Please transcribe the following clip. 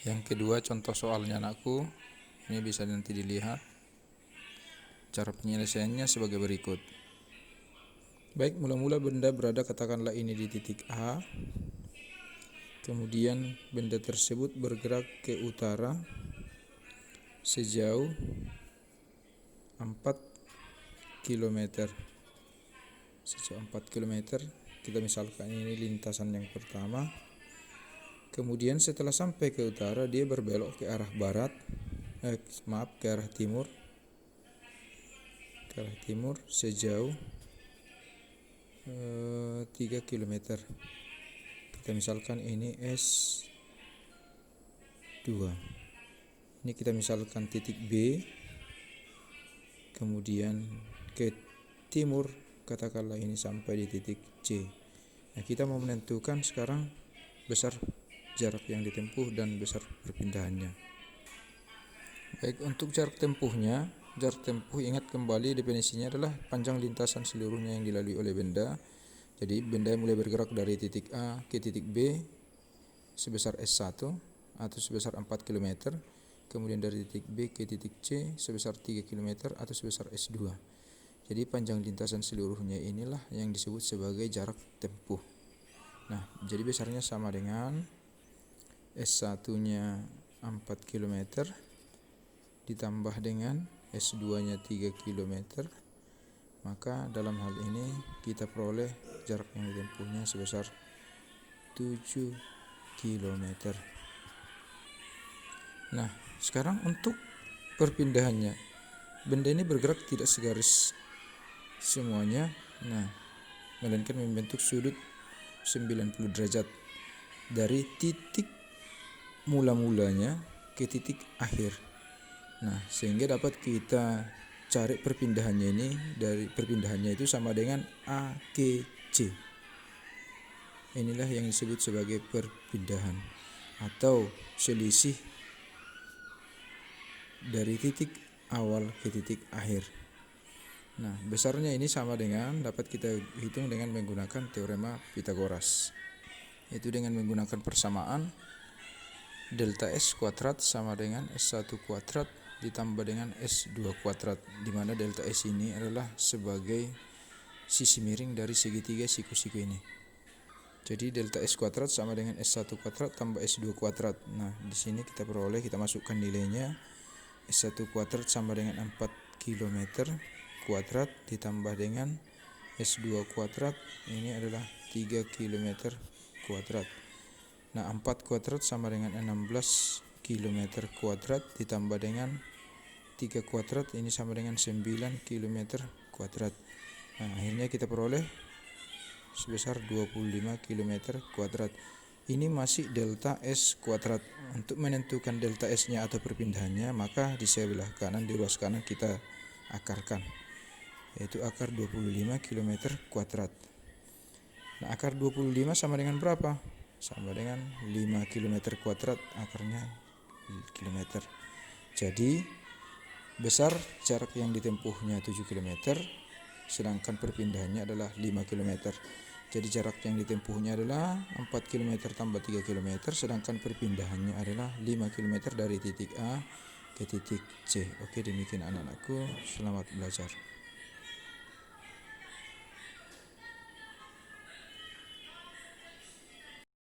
Yang kedua, contoh soalnya anakku. Ini bisa nanti dilihat. Cara penyelesaiannya sebagai berikut. Baik, mula-mula benda berada, katakanlah ini di titik A. Kemudian benda tersebut bergerak ke utara sejauh 4 km. Sejauh 4 km, kita misalkan ini lintasan yang pertama. Kemudian setelah sampai ke utara, dia berbelok ke arah barat, ke arah timur. Ke arah timur sejauh 3 km. Kita misalkan ini S2. Ini kita misalkan titik B. Kemudian ke timur, katakanlah ini sampai di titik C. Nah, kita mau menentukan sekarang besar jarak yang ditempuh dan besar perpindahannya. Baik, untuk jarak tempuhnya, jarak tempuh ingat kembali definisinya adalah panjang lintasan seluruhnya yang dilalui oleh benda. Jadi benda mulai bergerak dari titik A ke titik B sebesar S1 atau sebesar 4 km. Kemudian dari titik B ke titik C sebesar 3 km atau sebesar S2. Jadi panjang lintasan seluruhnya inilah yang disebut sebagai jarak tempuh. Nah, jadi besarnya sama dengan S1-nya 4 km ditambah dengan S2-nya 3 km. Maka dalam hal ini kita peroleh jarak yang ditempuhnya sebesar 7 km. Nah, sekarang untuk perpindahannya, benda ini bergerak tidak segaris semuanya, melainkan membentuk sudut 90 derajat dari titik mula-mulanya ke titik akhir. Nah, sehingga dapat kita cari perpindahannya ini, dari perpindahannya itu sama dengan AKC. Inilah yang disebut sebagai perpindahan atau selisih dari titik awal ke titik akhir. Nah, besarnya ini sama dengan dapat kita hitung dengan menggunakan teorema Pythagoras. Itu dengan menggunakan persamaan delta S kuadrat sama dengan S1 kuadrat ditambah dengan S2 kuadrat, di mana delta S ini adalah sebagai sisi miring dari segitiga siku-siku ini. Jadi delta S kuadrat sama dengan S1 kuadrat tambah S2 kuadrat. Nah, di sini kita peroleh, kita masukkan nilainya. S1 kuadrat sama dengan 4 km kuadrat ditambah dengan S2 kuadrat, ini adalah 3 km kuadrat. Nah, 4 kuadrat sama dengan 16 km kuadrat ditambah dengan 3 kuadrat, ini sama dengan 9 km kuadrat. Nah, akhirnya kita peroleh sebesar 25 km kuadrat. Ini masih delta S kuadrat. Untuk menentukan delta S-nya atau perpindahannya, maka di sebelah kanan, di ruas kanan kita akarkan, yaitu akar 25 km kuadrat. Nah, akar 25 sama dengan berapa? Sama dengan 5 km kuadrat, akarnya kilometer. Jadi besar jarak yang ditempuhnya 7 km, sedangkan perpindahannya adalah 5 km. Jadi jarak yang ditempuhnya adalah 4 km tambah 3 km, sedangkan perpindahannya adalah 5 km dari titik A ke titik C. Oke, demikian anak-anakku, selamat belajar.